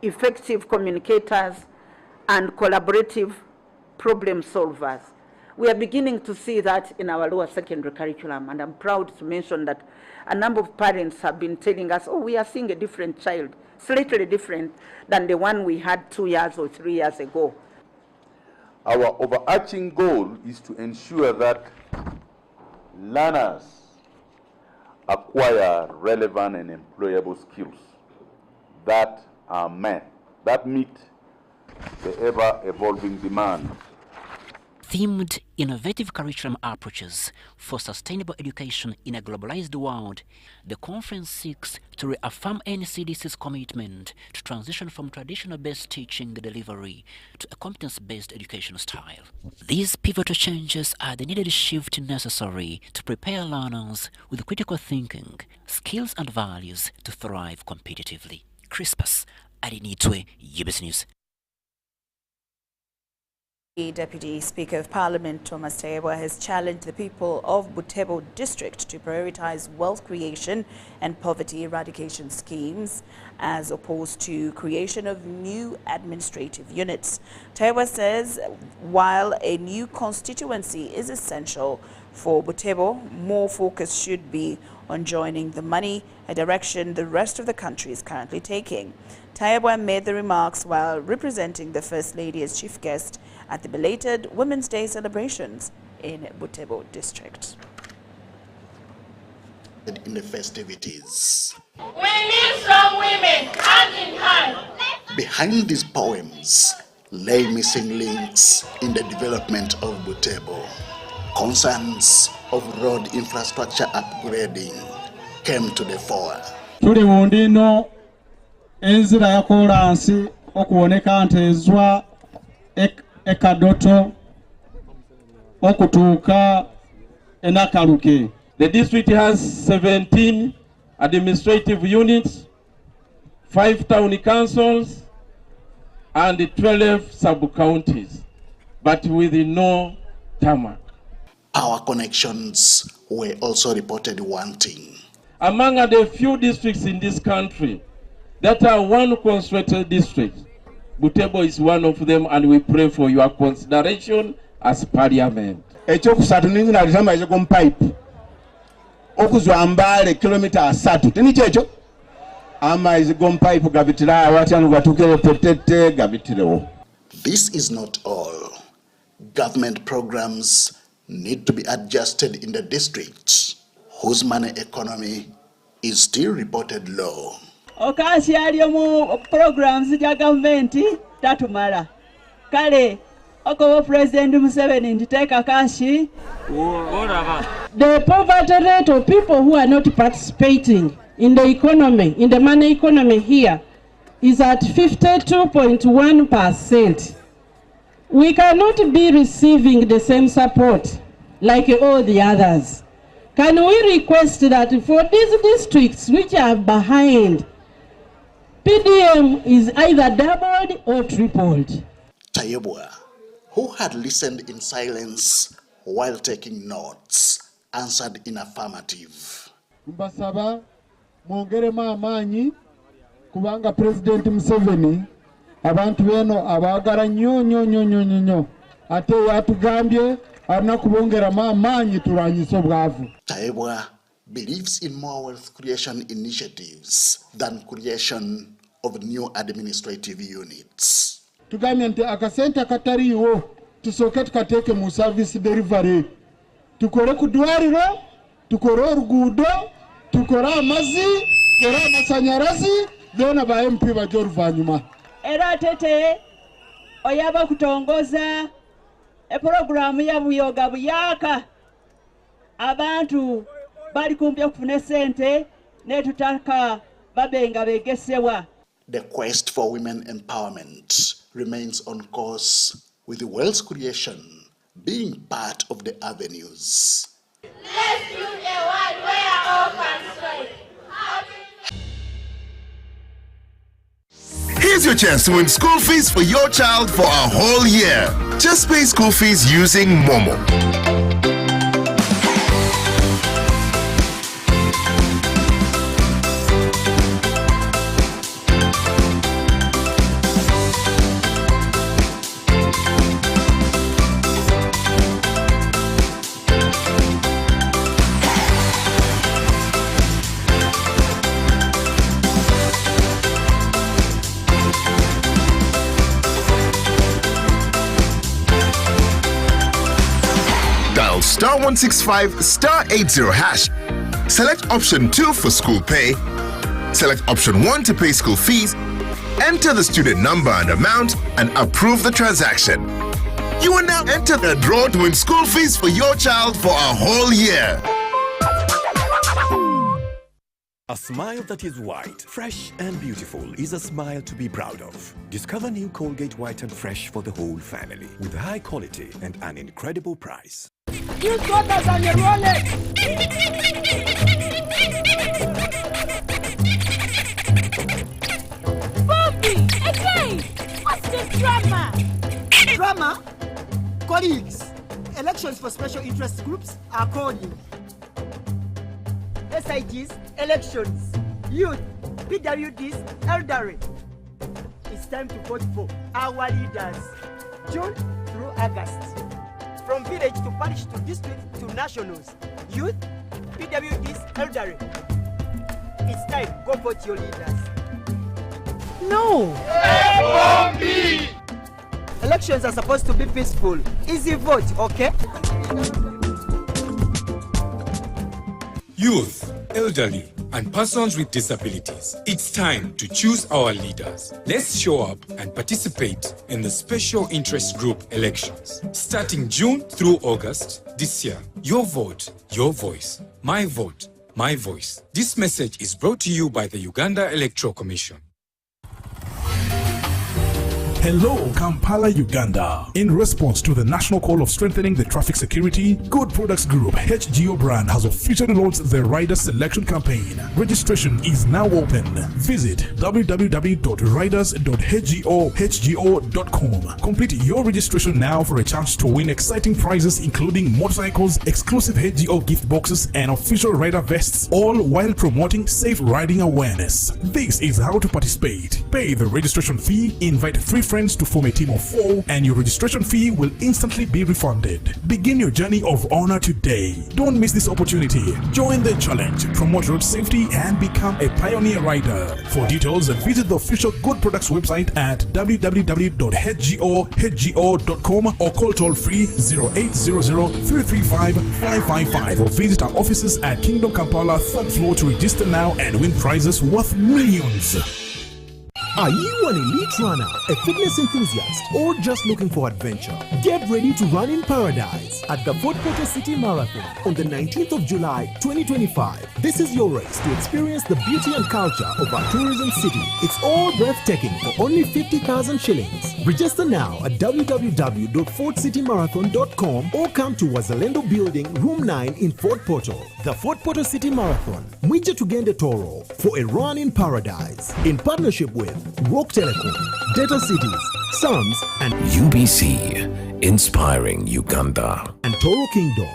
effective communicators, and collaborative problem solvers. We are beginning to see that in our lower secondary curriculum, and I'm proud to mention that a number of parents have been telling us, oh, we are seeing a different child, slightly different than the one we had 2 years or 3 years ago. Our overarching goal is to ensure that learners acquire relevant and employable skills that meet the ever-evolving demand. Themed innovative curriculum approaches for sustainable education in a globalized world, the conference seeks to reaffirm NCDC's commitment to transition from traditional-based teaching delivery to a competence-based education style. These pivotal changes are the needed shift necessary to prepare learners with critical thinking, skills and values to thrive competitively. Crispus Adinitwe, UBC News. The Deputy Speaker of Parliament, Thomas Tayebwa, has challenged the people of Butebo district to prioritize wealth creation and poverty eradication schemes as opposed to creation of new administrative units. Tayebwa says while a new constituency is essential for Butebo, more focus should be on joining the money, a direction the rest of the country is currently taking. Tayebwa made the remarks while representing the First Lady as chief guest at the belated Women's Day celebrations in Butebo district. In the festivities. We need strong women, hand in hand. Behind these poems lay missing links in the development of Butebo. Concerns of road infrastructure upgrading came to the fore. Tuli mundino enzira ya kolansi okuwoneka ntezwa ekadoto okutuuka enakaluke. The district has 17 administrative units, 5 town councils, and 12 sub-counties, but with no tarmac. Power connections were also reported wanting. Among the few districts in this country that are one concentrated district, Butebo is one of them, and we pray for your consideration as Parliament. Ekyokusatu ninzina alisamba ezo pipe okuzwa mbale kilomita 3 tenicho ekyo amaizi pipe gabitira awatano gatukire petete gabitirewo. This is not all. Government programs need to be adjusted in the districts whose money economy is still reported low. Okasi aliyomu programs ya government tatumala. Kale Oko President Museveni nditeka kashi. The poverty rate of people who are not participating in the economy, in the money economy here, is at 52.1%. We cannot be receiving the same support like all the others. Can we request that for these districts which are behind, PDM is either doubled or tripled? Tayebwa, who had listened in silence while taking notes, answered in affirmative. Mbasaba mwongere mamanyi kubanga President Museveni abantu beno abagara nnyo ate yatugambye arina kubongera mamanyi tulwanyise obwavu. Tayebwa believes in more wealth creation initiatives than creation of new administrative units. Tugambye nti akasente akataliiwo tusooke tukateeke mu service delivery. Tukore ku ddwaliro, tukore oluguudo, tukore amazzi, tukore amasanyalazi, byonna ba MP bajja oluvannyuma. Era tete oyaba kutongoza epuroguramu ya buyoga buyaka abantu bali kumpi okufuna sente netutaka babenga begesewa. The quest for women empowerment remains on course, with wealth creation being part of the avenues. Let's build a world where all can thrive. Here's your chance to win school fees for your child for a whole year. Just pay school fees using Momo. Dial *165 *80 hash. Select option 2 for school pay. Select option 1 to pay school fees. Enter the student number and amount and approve the transaction. You will now enter the draw to win school fees for your child for a whole year. A smile that is white, fresh and beautiful is a smile to be proud of. Discover new Colgate White and Fresh for the whole family with high quality and an incredible price. Use dollars on your wallet. Bobby, again! What's the drama? Drama? Colleagues, elections for special interest groups are calling. SIGs, elections, youth, PWDs, elderly. It's time to vote for our leaders. June through August. From village to parish to district to nationals. Youth, PWDs, elderly. It's time, go vote your leaders. No! FOB! Elections are supposed to be peaceful. Easy vote, okay? Youth, elderly, and persons with disabilities. It's time to choose our leaders. Let's show up and participate in the special interest group elections. Starting June through August this year. Your vote, your voice. My vote, my voice. This message is brought to you by the Uganda Electoral Commission. Hello, Kampala, Uganda. In response to the national call of strengthening the traffic security, Good Products Group HGO brand has officially launched the Rider Selection Campaign. Registration is now open. Visit www.riders.hgo.com. Complete your registration now for a chance to win exciting prizes including motorcycles, exclusive HGO gift boxes, and official rider vests, all while promoting safe riding awareness. This is how to participate. Pay the registration fee, invite 3 friends to form a team of 4, and your registration fee will instantly be refunded. Begin your journey of honor today. Don't miss this opportunity. Join the challenge, promote road safety, and become a pioneer rider. For details, visit the official Good Products website at www.hgo.com or call toll free 0800-335-555 or visit our offices at Kingdom Kampala 3rd floor to register now and win prizes worth millions. Are you an elite runner, a fitness enthusiast, or just looking for adventure? Get ready to run in paradise at the Fort Portal City Marathon on the 19th of July 2025. This is your race to experience the beauty and culture of our tourism city. It's all breathtaking for only 50,000 shillings. Register now at www.fortcitymarathon.com or come to Wazalendo Building, Room 9 in Fort Portal. The Fort Portal City Marathon. Mwije Tugende Toro for a run in paradise. In partnership with Rock Telecom, Data Cities, Sams, and UBC, inspiring Uganda. And Toro Kingdom.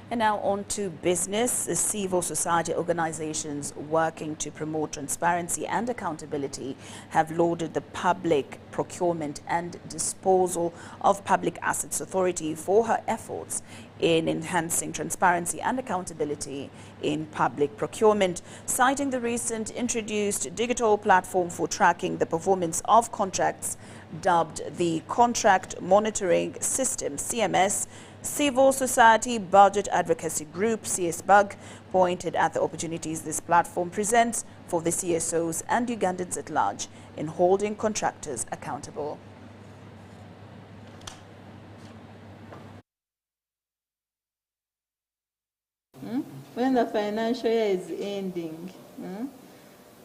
And now on to business. Civil society organizations working to promote transparency and accountability have lauded the Public Procurement and Disposal of Public Assets Authority for her efforts in enhancing transparency and accountability in public procurement, citing the recent introduced digital platform for tracking the performance of contracts dubbed the Contract Monitoring System, CMS. Civil Society Budget Advocacy Group, CSBUG, pointed at the opportunities this platform presents for the CSOs and Ugandans at large in holding contractors accountable. When the financial year is ending,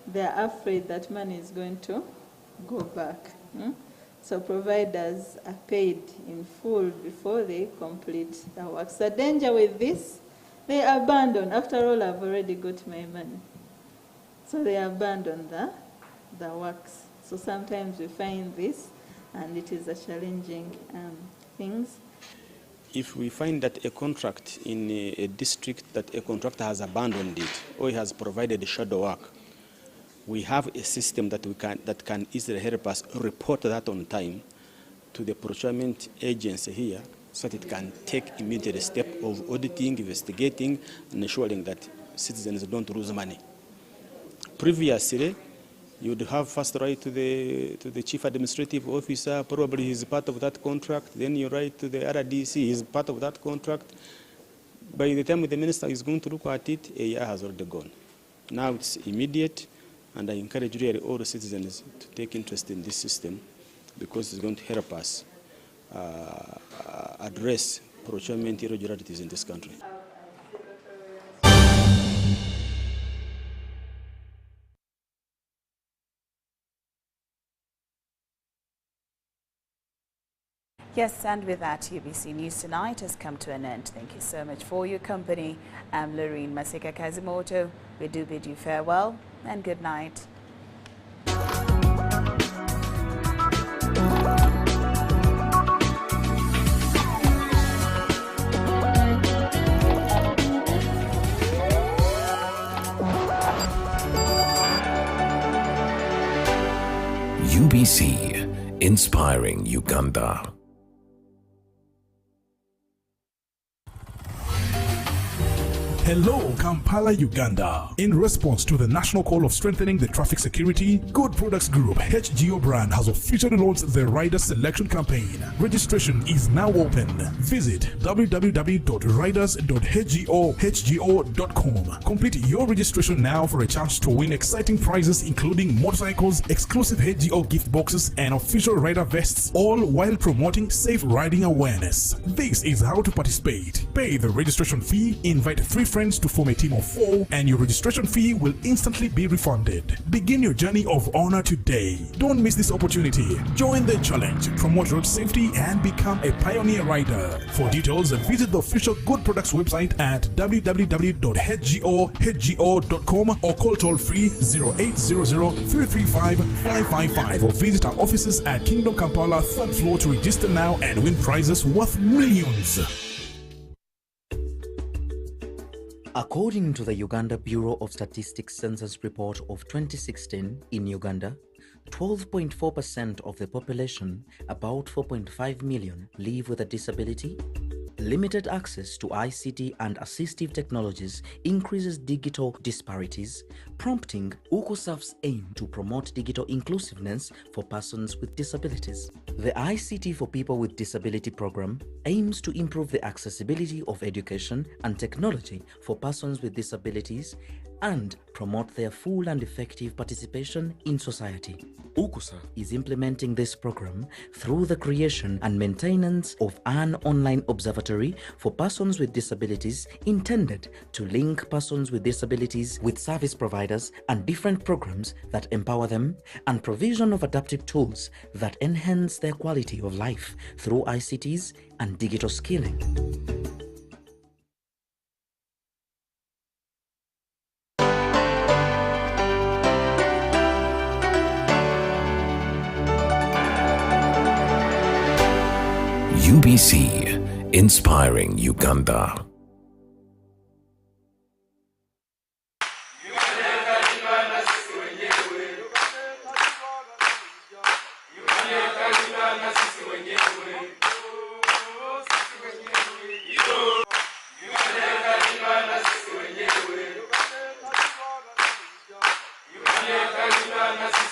they are afraid that money is going to go back. So providers are paid in full before they complete the work. The danger with this, they abandon. After all, I've already got my money. So they abandon the works. So sometimes we find this, and it is a challenging things. If we find that a contract in a district that a contractor has abandoned it or he has provided shadow work, we have a system that can easily help us report that on time to the procurement agency here, so that it can take immediate step of auditing, investigating, and ensuring that citizens don't lose money. Previously, you would have first write to the chief administrative officer, probably he's part of that contract, then you write to the RDC, he's part of that contract. By the time the minister is going to look at it, a year has already gone. Now it's immediate. And I encourage really all the citizens to take interest in this system, because it's going to help us address procurement irregularities in this country. Yes, and with that, UBC News Tonight has come to an end. Thank you so much for your company. I'm Lauryn Masiika Kazimoto. We do bid you farewell and good night. UBC, inspiring Uganda. Hello, Kampala, Uganda. In response to the national call of strengthening the traffic security, Good Products Group HGO brand has officially launched the rider selection campaign. Registration is now open. Visit www.riders.hgo.com. Complete your registration now for a chance to win exciting prizes including motorcycles, exclusive HGO gift boxes, and official rider vests, all while promoting safe riding awareness. This is how to participate. Pay the registration fee, invite 3 friends to form a team of 4, and your registration fee will instantly be refunded. Begin your journey of honor today. Don't miss this opportunity. Join the challenge, promote road safety, and become a pioneer rider. For details, visit the official Good Products website at www.hgo.com or call toll-free 0800-335-555 or visit our offices at Kingdom Kampala 3rd floor to register now and win prizes worth millions. According to the Uganda Bureau of Statistics Census Report of 2016, in Uganda, 12.4% of the population, about 4.5 million, live with a disability. Limited access to ICT and assistive technologies increases digital disparities, prompting UCOSAF's aim to promote digital inclusiveness for persons with disabilities. The ICT for People with Disability program aims to improve the accessibility of education and technology for persons with disabilities and promote their full and effective participation in society. UCOSAF is implementing this program through the creation and maintenance of an online observatory for persons with disabilities intended to link persons with disabilities with service providers and different programs that empower them, and provision of adaptive tools that enhance their quality of life through ICTs and digital skilling. UBC, inspiring Uganda. Uganda.